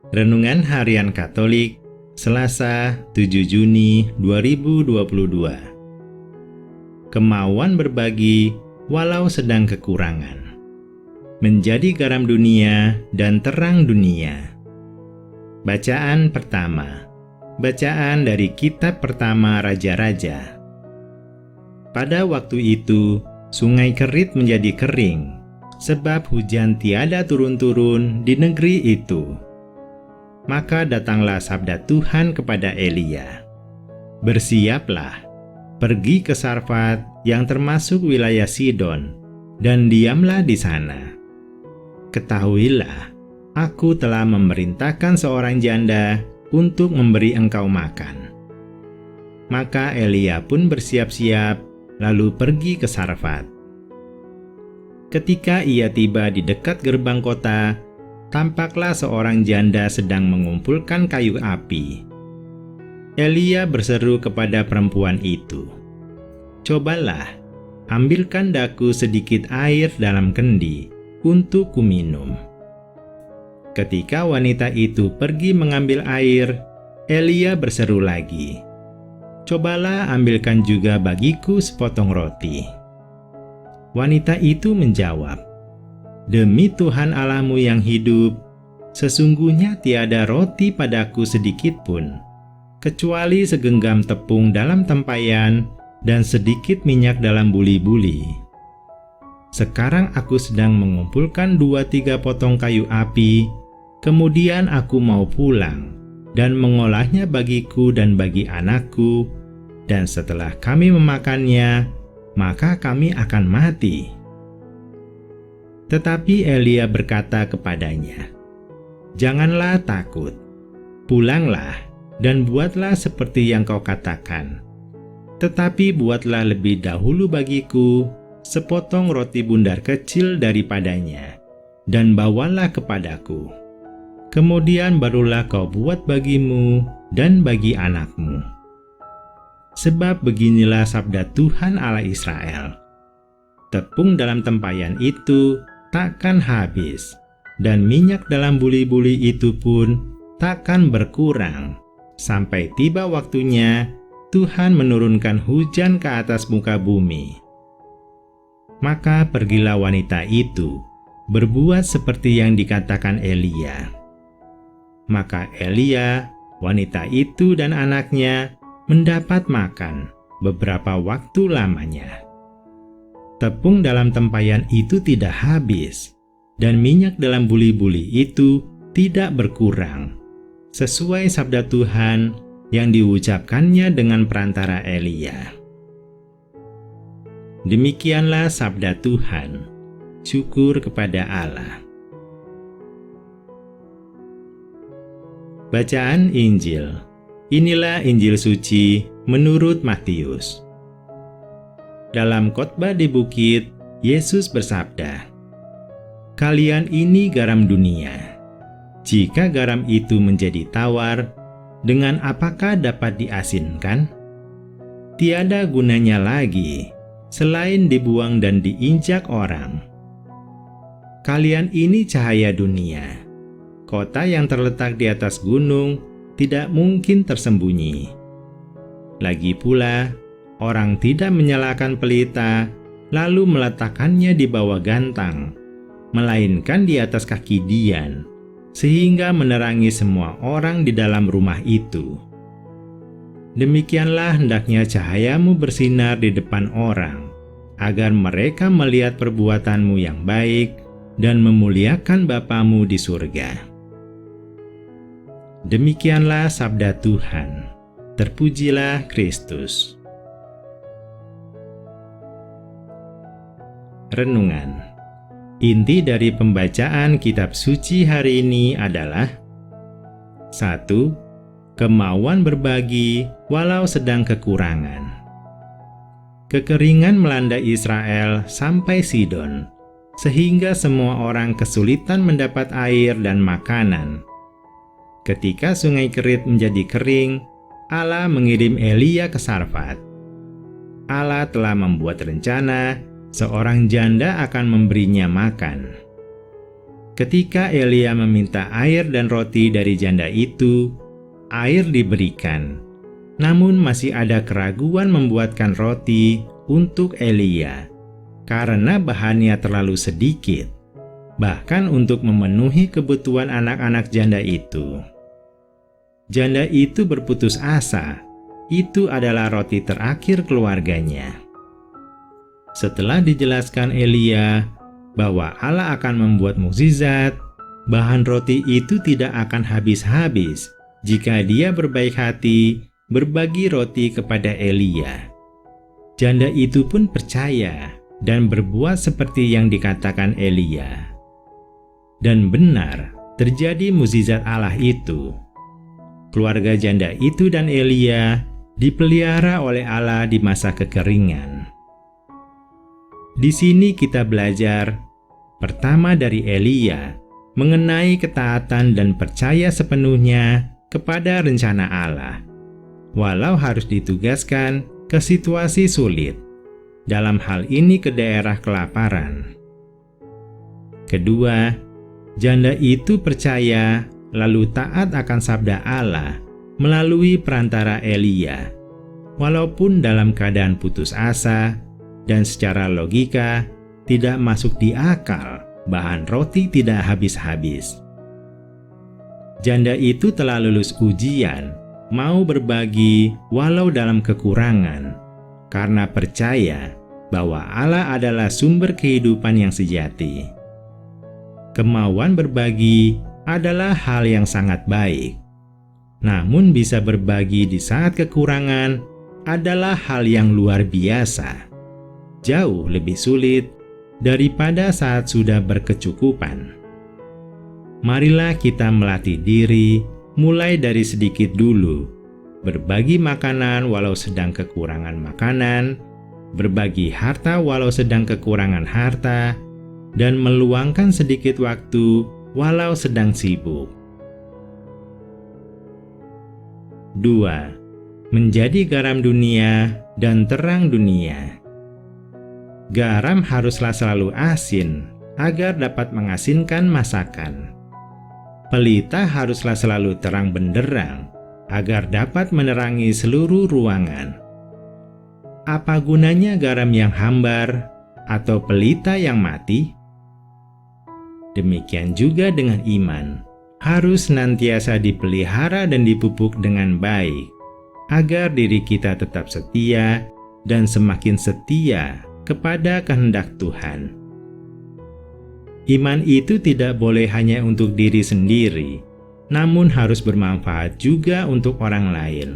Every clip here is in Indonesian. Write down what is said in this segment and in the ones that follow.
Renungan Harian Katolik, Selasa, 7 Juni 2022. Kemauan berbagi walau sedang kekurangan. Menjadi garam dunia dan terang dunia. Bacaan pertama. Bacaan dari Kitab Pertama Raja-Raja. Pada waktu itu, Sungai Kerit menjadi kering, sebab hujan tiada turun-turun di negeri itu. Maka datanglah sabda Tuhan kepada Elia, "Bersiaplah, pergi ke Sarfat yang termasuk wilayah Sidon, dan diamlah di sana. Ketahuilah, aku telah memerintahkan seorang janda untuk memberi engkau makan." Maka Elia pun bersiap-siap, lalu pergi ke Sarfat. Ketika ia tiba di dekat gerbang kota, tampaklah seorang janda sedang mengumpulkan kayu api. Elia berseru kepada perempuan itu, "Cobalah, ambilkan daku sedikit air dalam kendi untuk kuminum." Ketika wanita itu pergi mengambil air, Elia berseru lagi, "Cobalah ambilkan juga bagiku sepotong roti." Wanita itu menjawab, "Demi Tuhan Allahmu yang hidup, sesungguhnya tiada roti padaku sedikit pun, kecuali segenggam tepung dalam tempayan dan sedikit minyak dalam buli-buli. Sekarang aku sedang mengumpulkan 2-3 potong kayu api, kemudian aku mau pulang dan mengolahnya bagiku dan bagi anakku, dan setelah kami memakannya, maka kami akan mati." Tetapi Elia berkata kepadanya, "Janganlah takut, pulanglah dan buatlah seperti yang kau katakan. Tetapi buatlah lebih dahulu bagiku sepotong roti bundar kecil daripadanya, dan bawalah kepadaku. Kemudian barulah kau buat bagimu dan bagi anakmu. Sebab beginilah sabda Tuhan Allah Israel, tepung dalam tempayan itu takkan habis, dan minyak dalam buli-buli itu pun takkan berkurang, sampai tiba waktunya Tuhan menurunkan hujan ke atas muka bumi." Maka pergilah wanita itu, berbuat seperti yang dikatakan Elia. Maka Elia, wanita itu dan anaknya mendapat makan beberapa waktu lamanya. Tepung dalam tempayan itu tidak habis, dan minyak dalam buli-buli itu tidak berkurang, sesuai sabda Tuhan yang diucapkannya dengan perantara Elia. Demikianlah sabda Tuhan. Syukur kepada Allah. Bacaan Injil. Inilah Injil suci menurut Matius. Dalam khotbah di bukit, Yesus bersabda, "Kalian ini garam dunia. Jika garam itu menjadi tawar, dengan apakah dapat diasinkan? Tiada gunanya lagi, selain dibuang dan diinjak orang. Kalian ini cahaya dunia. Kota yang terletak di atas gunung tidak mungkin tersembunyi. Lagi pula, orang tidak menyalakan pelita, lalu meletakkannya di bawah gantang, melainkan di atas kaki dian, sehingga menerangi semua orang di dalam rumah itu. Demikianlah hendaknya cahayamu bersinar di depan orang, agar mereka melihat perbuatanmu yang baik dan memuliakan Bapamu di surga." Demikianlah sabda Tuhan. Terpujilah Kristus. Renungan. Inti dari pembacaan kitab suci hari ini adalah 1. Kemauan berbagi walau sedang kekurangan. Kekeringan melanda Israel sampai Sidon, sehingga semua orang kesulitan mendapat air dan makanan. Ketika Sungai Kerit menjadi kering, Allah mengirim Elia ke Sarfat. Allah telah membuat rencana seorang janda akan memberinya makan. Ketika Elia meminta air dan roti dari janda itu, air diberikan. Namun masih ada keraguan membuatkan roti untuk Elia, karena bahannya terlalu sedikit, bahkan untuk memenuhi kebutuhan anak-anak janda itu. Janda itu berputus asa. Itu adalah roti terakhir keluarganya. Setelah dijelaskan Elia bahwa Allah akan membuat mukjizat, bahan roti itu tidak akan habis-habis jika dia berbaik hati berbagi roti kepada Elia. Janda itu pun percaya dan berbuat seperti yang dikatakan Elia. Dan benar, terjadi mukjizat Allah itu. Keluarga janda itu dan Elia dipelihara oleh Allah di masa kekeringan. Di sini kita belajar pertama dari Elia mengenai ketaatan dan percaya sepenuhnya kepada rencana Allah, walau harus ditugaskan ke situasi sulit, dalam hal ini ke daerah kelaparan. Kedua, janda itu percaya lalu taat akan sabda Allah melalui perantara Elia, walaupun dalam keadaan putus asa dan secara logika tidak masuk di akal bahan roti tidak habis-habis. Janda itu telah lulus ujian, mau berbagi walau dalam kekurangan, karena percaya bahwa Allah adalah sumber kehidupan yang sejati. Kemauan berbagi adalah hal yang sangat baik. Namun bisa berbagi di saat kekurangan adalah hal yang luar biasa. Jauh lebih sulit daripada saat sudah berkecukupan. Marilah kita melatih diri mulai dari sedikit dulu, berbagi makanan walau sedang kekurangan makanan, berbagi harta walau sedang kekurangan harta, dan meluangkan sedikit waktu walau sedang sibuk. 2. Menjadi garam dunia dan terang dunia. Garam haruslah selalu asin agar dapat mengasinkan masakan. Pelita haruslah selalu terang benderang agar dapat menerangi seluruh ruangan. Apa gunanya garam yang hambar atau pelita yang mati? Demikian juga dengan iman, harus senantiasa dipelihara dan dipupuk dengan baik, agar diri kita tetap setia dan semakin setia kepada kehendak Tuhan. Iman itu tidak boleh hanya untuk diri sendiri, namun harus bermanfaat juga untuk orang lain.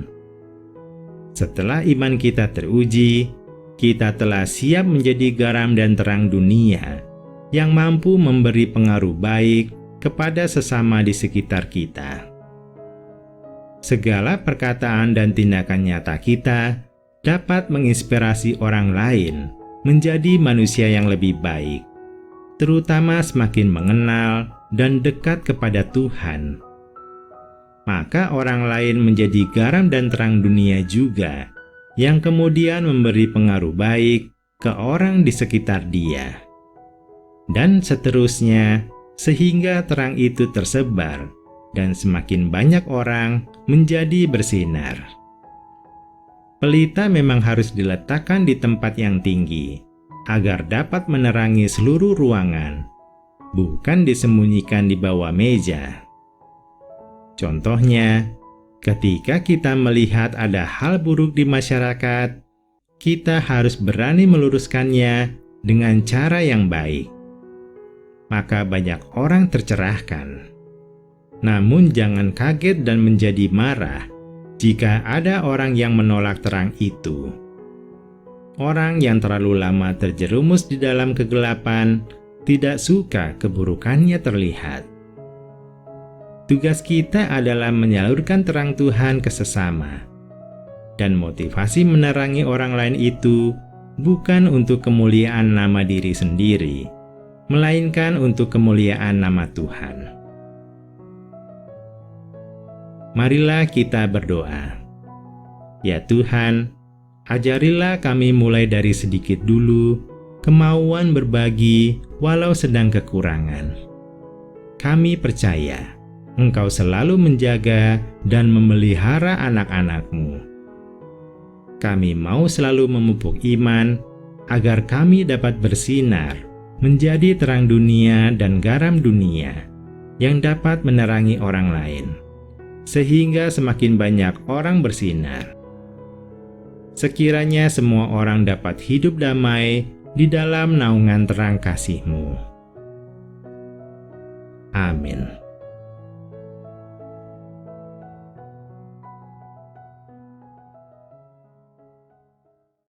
Setelah iman kita teruji, kita telah siap menjadi garam dan terang dunia yang mampu memberi pengaruh baik kepada sesama di sekitar kita. Segala perkataan dan tindakan nyata kita dapat menginspirasi orang lain menjadi manusia yang lebih baik, terutama semakin mengenal dan dekat kepada Tuhan. Maka orang lain menjadi garam dan terang dunia juga, yang kemudian memberi pengaruh baik ke orang di sekitar dia. Dan seterusnya, sehingga terang itu tersebar, dan semakin banyak orang menjadi bersinar. Pelita memang harus diletakkan di tempat yang tinggi, agar dapat menerangi seluruh ruangan, bukan disembunyikan di bawah meja. Contohnya, ketika kita melihat ada hal buruk di masyarakat, kita harus berani meluruskannya dengan cara yang baik. Maka banyak orang tercerahkan. Namun jangan kaget dan menjadi marah jika ada orang yang menolak terang itu. Orang yang terlalu lama terjerumus di dalam kegelapan tidak suka keburukannya terlihat. Tugas kita adalah menyalurkan terang Tuhan ke sesama. Dan motivasi menerangi orang lain itu bukan untuk kemuliaan nama diri sendiri, melainkan untuk kemuliaan nama Tuhan. Marilah kita berdoa. Ya Tuhan, ajarilah kami mulai dari sedikit dulu kemauan berbagi walau sedang kekurangan. kami percaya Engkau selalu menjaga dan memelihara anak-anak-Mu. Kami mau selalu memupuk iman agar kami dapat bersinar, menjadi terang dunia dan garam dunia yang dapat menerangi orang lain, sehingga semakin banyak orang bersinar. Sekiranya semua orang dapat hidup damai di dalam naungan terang kasih-Mu. Amin.